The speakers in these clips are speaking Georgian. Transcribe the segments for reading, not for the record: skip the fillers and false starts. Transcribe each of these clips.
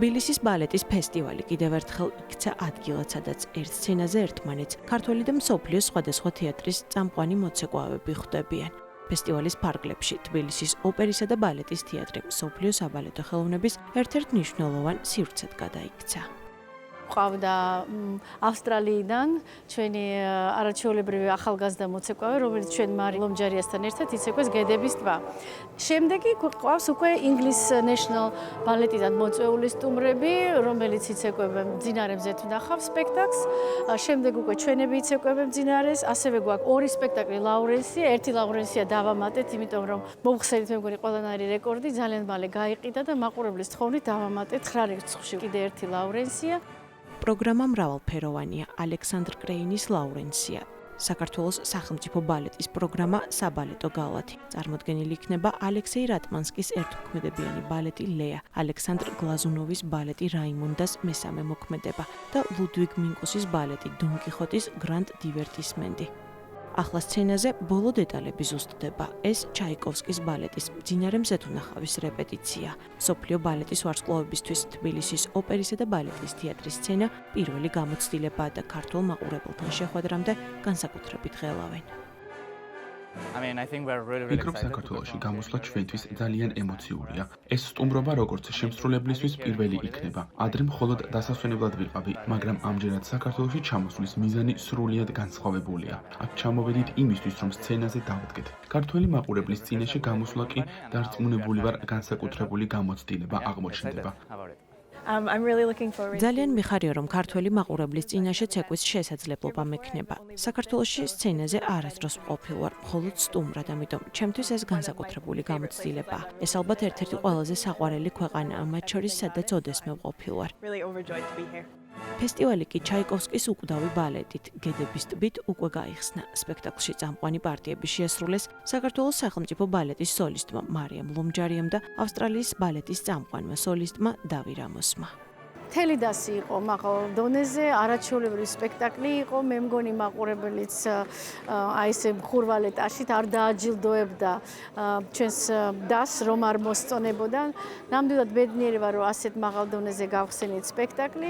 თბილისის ბალეტის ფესტივალი კიდევ ერთხელ იქცა ადგილად, სადაც ერთ სცენაზე ერთმანეთს ქართველი და მსოფლიოს სხვადასხვა თეატრის წამყვანი მოცეკვავები ხვდებიან. ფესტივალის ფარგლებში თბილისის ოპერისა და ბალეტის თეატრი მსოფლიოს საბალეტო ხელოვნების ერთ-ერთ მნიშვნელოვან სივრცედ გადაიქცა. ყავდა ავსტრალიიდან ჩვენი არაჩვეულებრივი ახალგაზრდა მოცეკვავე, რომელიც ჩვენ მარი ლომჯარიასთან ერთად იცეკვეს გედების ტბა. შემდეგი ყავს უკვე ინგლის ნეშნალ ბალეტიდან მოწვეული სტუმრები, რომელიც იცეკვებენ მძინარებზე თუ ნახავს სპექტაკლს. შემდეგ უკვე ჩვენები იცეკვებენ მძინარეს, ასევე გვაქვს ორი სპექტაკლი ლაურენსია, ერთი ლაურენსია დავამატეთ, იმიტომ რომ მოვხსენით მე მგონი ყველანაირი რეკორდი, ძალიან მალე გაიყიდა და მაყურებლის თხოვნით დავამატეთ 9 რიცხვში კიდე ერთი ლაურენსია. პროგრამა მრავალფეროვანია. ალექსანდრ კრეინის ლაურენსია, საქართველოს სახელმწიფო ბალეტის პროგრამა საბალეტო გალათი. წარმოდგენილი იქნება ალექსეი რატმანსკის ერთმოქმედებიანი ბალეტი ლეა, ალექსანდრ გლაზუნოვის ბალეტი რაიმონდას მესამე მოქმედება და ლუდვიგ მინკუსის ბალეტი დონ კიხოტის გრანდ დივერტისმენტი. ახლა სცენაზე ბოლო დეტალები ზუსტდება. ეს ჩაიკოვსკის ბალეტის მძინარე მზე თუ ნახავის რეპეტიცია. მსოფლიო ბალეტის ვარსკვლავებისთვის თბილისის ოპერისა და ბალეტის თეატრის სცენა პირველი გამოცდილებაა და ქართულ მაყურებელთან შეხვედრამდე განსაკუთრებით ღელავენ. ვფიქრობ, საქართველოში გამოსვლა ჩვენთვის ძალიან ემოციურია. ეს სტუმრობა როგორც შემსრულებლისთვის პირველი იქნება. ადრე მხოლოდ დასასვენებლად ვიყავი, მაგრამ ამჯერად საქართველოში ჩამოსვლის მიზანი სრულიად განსხვავებულია. აქ ჩამოვედით იმისთვის, რომ სცენაზე დავდგეთ. ქართველი მაყურებლის წინაშე გამოსვლა კი დარწმუნებული ვარ, განსაკუთრებული გამოცდილება აღმოჩნდება. ძალიან მიხარია, რომ ქართველი მაყურებლის წინაშე ცეკვის შესაძლებლობა მექნება. საქართველოში სცენაზე არასდროს ყოფილ ვარ, მხოლოდ სტუმრად, ამიტომ ჩემთვის ეს განსაკუთრებული გამოცდილებაა. ეს ალბათ ერთ-ერთი ყველაზე საყვარელი ქვეყანაა, მათ შორის, სადაც ოდესმე ვყოფილ ვარ. ფესტივალი კი ჩაიკოვსკის უკვდავი ბალეტით გედების ტბით უკვე გაიხსნა. სპექტაკლში წამყვანი პარტიები შეასრულეს საქართველოს სახელმწიფო ბალეტის სოლისტმა მარიამ ლომჯარიამ და ავსტრალიის ბალეტის წამყვანმა სოლისტმა დავი რამოსმა. მთელი დასი იყო მაღალ დონეზე, არაჩვეულებრივი სპექტაკლი იყო, მე მგონი მაყურებელიც აი ესე მხურვალეტაშით არ დააჯილდოებდა ჩვენს დასს, რომ არ მოსწონებოდა. ნამდვილად ბედნიერი ვარ, რომ ასეთ მაღალ დონეზე გავხსენით სპექტაკლი.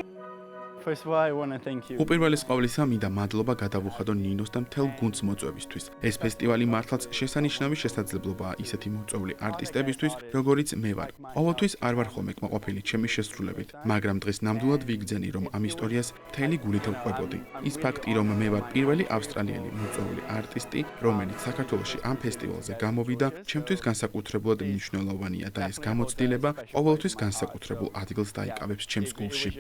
უპირველეს ყოვლისა მინდა მადლობა გადავუხადო ნინოს და მთელ გუნდს მოწვევისთვის. ეს ფესტივალი მართლაც შესანიშნავი შესაძლებლობაა ისეთი მოწვეული არტისტებისთვის, როგორიც მე ვარ. ყოველთვის არ ვარ ხოლმე კმაყოფილი ჩემი შესრულებით, მაგრამ დღეს ნამდვილად ვიგრძენი, რომ ამ ისტორიას მთელი გულით ვყვებოდი. ის ფაქტი, რომ მე ვარ პირველი ავსტრალიელი მოწვეული არტისტი, რომელიც საქართველოში ამ ფესტივალზე გამოვიდა, ჩემთვის განსაკუთრებულად მნიშვნელოვანია და ეს გამოცდილება ყოველთვის განსაკუთრებულ ადგილს დაიკავებს ჩემს გულში.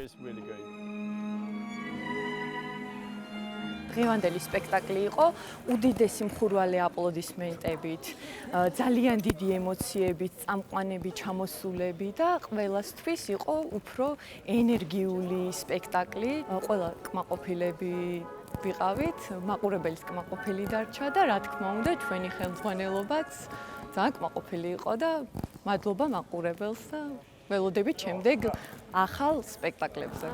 დღევანდელი სპექტაკლი იყო უდიდესი მხურვალე აპლოდისმენტებით, ძალიან დიდი ემოციებით, წამყვანები, ჩამოსულები და ყველასთვის იყო უფრო ენერგიული სპექტაკლი. ყველა კმაყოფილები ვიყავით, მაყურებელიც კმაყოფილი დარჩა და რა თქმა უნდა, ჩვენი ხელმძღვანელობაც ძალიან კმაყოფილი იყო და მადლობა მაყურებელს და ველოდებით შემდეგ ახალ სპექტაკლებზე.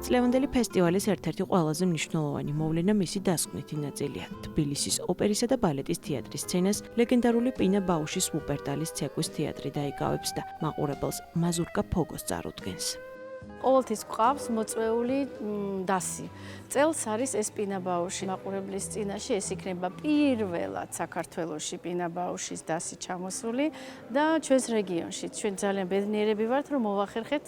წლევანდელი ფესტივალის ერთ-ერთი ყველაზე მნიშვნელოვანი მოვლენა მისი დასკვნითი ნაწილია. თბილისის ოპერისა და ბალეტის თეატრის სცენას ლეგენდარული პინა ბაუშის ვუპერტალის ცეკვის თეატრი დაიკავებს და მაყურებელს მაზურკა ფოგოს წარუდგენს. ყოველთვის გვყავს მოწვეული დასი. წელს არის ეს პინა ბაუში მაყურებლის წინაშე, ეს იქნება პირველად საქართველოში პინა ბაუშის დასი ჩამოსული და ჩვენს რეგიონში. ჩვენ ძალიან ბედნიერები ვართ, რომ მოვახერხეთ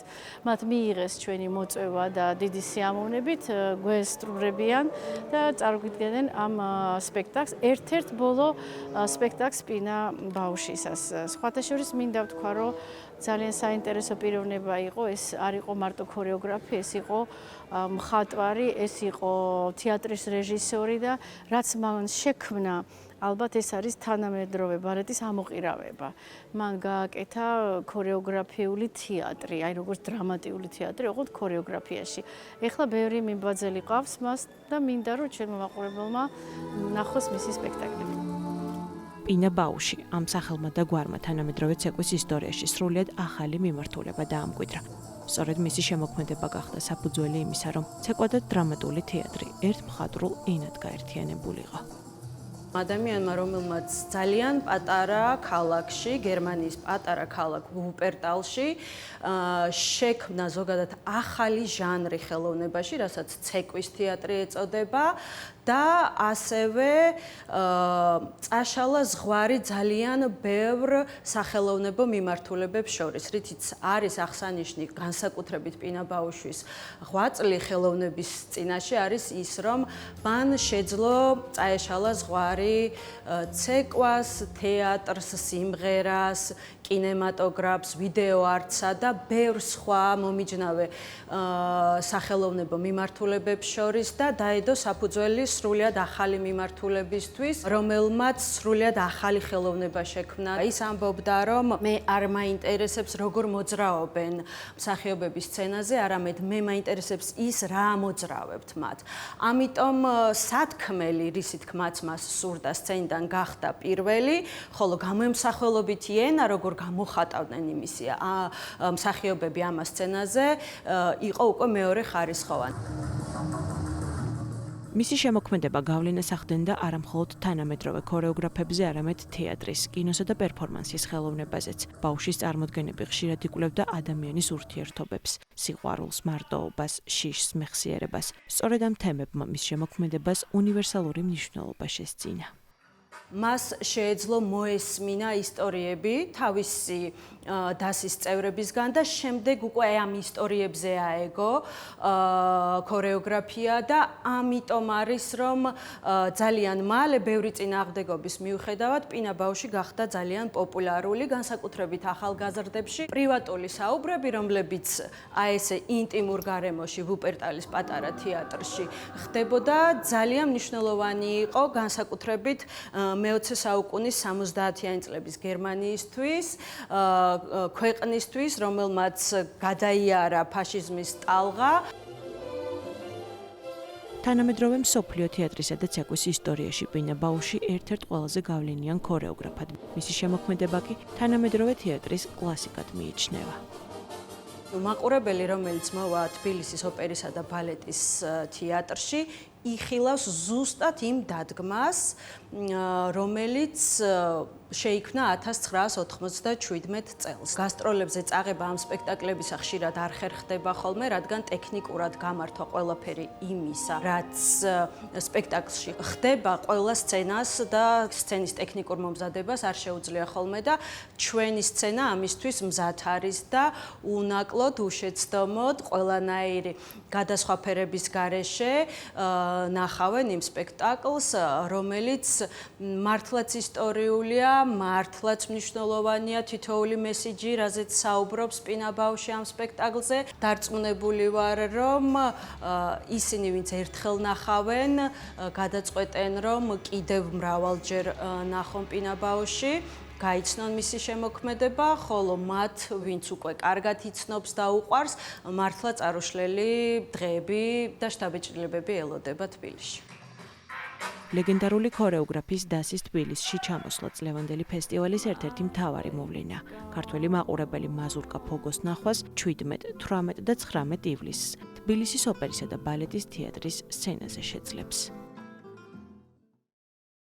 მათ მიიღეს ჩვენი მოწვევა და დიდი სიამოვნებით გვესტუმრებიან და წარუდგენენ ამ სპექტაკლს, ერთ-ერთ ბოლო სპექტაკლს პინა ბაუშისას. სხვათა შორის მინდა ვთქვა, რომ ძალიან საინტერესო პიროვნება იყო, ეს არ იყო მარტო ქორეოგრაფი, ეს იყო მხატვარი, ეს იყო თეატრის რეჟისორი და რაც მან შექმნა, ალბათ ეს არის თანამედროვე ბალეტის ამოყირავება. მან გააკეთა ქორეოგრაფიული თეატრი, აი როგორც დრამატიული თეატრი, ოღონდ ქორეოგრაფიაში. ეხლა ბევრი მიმბაძელი ყავს მას და მინდა რომ ჩვენმა მაყურებელმა ნახოს მისი სპექტაკლები. პინა ბაუში ამ სახელმა და გვარმა თანამედროვე ცეკვის ისტორიაში სრულიად ახალი მიმართულება დაამკვიდრა. სწორედ მისი შემოქმედება გახდა საფუძველი იმისა, რომ ცეკვა და დრამატული თეატრი ერთ მხატვრულ ენად გაერთიანებულიყო. ადამიანმა, რომელმაც ძალიან პატარა ქალაქში, გერმანიის პატარა ქალაქ ვუპერტალში შექმნა ზოგადად ახალი ჟანრი ხელოვნებაში, რასაც ცეკვის თეატრი ეწოდება და ასევე წაშალა ზღვარი ძალიან ბევრ სახელოვნებო მიმართულებებს შორის, რითიც არის აღსანიშნი განსაკუთრებით პინა ბაუშვის ღვაწლი ხელოვნების წინაშე არის ის, რომ მან შეძლო წაეშალა ზღვარი ცეკვას, თეატრს, სიმღერას, კინემატოგრაფს, ვიდეო არტსა და ბევრ სხვა მომიჯნავე სახელოვნებო მიმართულებებს შორის და დაედო საფუძველი სრულიად ახალი მიმართულებისთვის, რომელმაც სრულიად ახალი ხელოვნება შექმნა. ის ამბობდა, რომ მე არ მაინტერესებს როგორ მოძრაობენ მსახიობების სცენაზე, არამედ მე მაინტერესებს ის რა მოძრავებთ მათ. ამიტომ სათქმელი, რისი თქმაც მას სურდა სცენიდან გახდა პირველი, ხოლო გამოემსახველობითი ენა, როგორ გამოხატავდნენ იმისი მსახიობები ამ სცენაზე, იყო უკვე მეორე ხარისხოვანი. მისი შემოქმედება გავლენას ახდენდა არა მხოლოდ თანამედროვე ქორეოგრაფებზე, არამედ თეატრის, კინოსა და პერფორმანსის ხელოვნებაზეც. ბაუშის წარმოდგენები ხშირად იკვლევდა ადამიანის ურთიერთობებს, სიყვარულს, მარტოობას, შიშს, მეხსიერებას. სწორედ ამ თემებმა მის შემოქმედებას უნივერსალური მნიშვნელობა შესძინა. მას შეეძლო მოესმინა ისტორიები თავისი დასის წევრებისგან და შემდეგ უკვე ამ ისტორიებზე აეგო ქორეოგრაფია და ამიტომ არის რომ ძალიან მალე ბევრი წინააღმდეგობის მიუხედავად პინა ბაუში გახდა ძალიან პოპულარული, განსაკუთრებით ახალგაზრდებში. პრივატული საუბრები, რომლებიც ესე ინტიმურ გარემოში ვუპერტალის პატარა თეატრში ხდებოდა, ძალიან მნიშვნელოვანი იყო განსაკუთრებით მე-20 საუკუნის 70-იანი წლების გერმანიისთვის, ქვეყნისთვის, რომელმაც გადაიარა ფაშიზმის ტალღა. თანამედროვე მსოფლიო თეატრისა და ცეკვის ისტორიაში პინა ბაუში ერთ-ერთ ყველაზე გავლენიან ქორეოგრაფად. მისი შემოქმედება კი თანამედროვე თეატრის კლასიკად მიიჩნევა. მაყურებელი, რომელიც მოვა თბილისის ოპერისა და ბალეტის თეატრში, იხილავს ზუსტად იმ დადგმას, რომელიც შეიქმნა 1997 წელს. გასტროლებზე წაღება ამ სპექტაკლებისა ხშირად არ ხერხდება ხოლმე, რადგან ტექნიკურად გამართვა ყველაფერი იმისა, რაც სპექტაკლში ხდება, ყველა სცენას და სცენის ტექნიკურ მომზადებას არ შეუძლია ხოლმე და ჩვენი სცენა ამისთვის მზად არის და უნაკლოდ, უშეცდომოდ, ყველანაირი გადასხვაფერების გარეშე ნახავენ იმ სპექტაკლს, რომელიც მართლაც ისტორიულია, მართლაც მნიშვნელოვანია, თითოეული მესიჯი, რაზეც საუბრობს პინა ბაუში ამ სპექტაკლზე. დარწმუნებული ვარ, რომ ისინი, ვინც ერთხელ ნახავენ, გადაწყვეტენ, რომ კიდევ მრავალჯერ ნახონ პინა ბაუში. გაიცნონ მისი შემოქმედება, ხოლო მათ, ვინც უკვე კარგად იცნობს და უყვარს, მართლა წარუშლელი დღეები და შთაბეჭდილებები ელოდება თბილისში. ლეგენდარული ქორეოგრაფის დასის თბილისში ჩამოსვლა წლევანდელი ფესტივალის ერთ-ერთი მთავარი მოვლენა. ქართველი მაყურებელი მაზურკა ფოგოს ნახვას 17, 18 და 19 ივლისს თბილისის ოპერისა და ბალეტის თეატრის სცენაზე შეძლებს.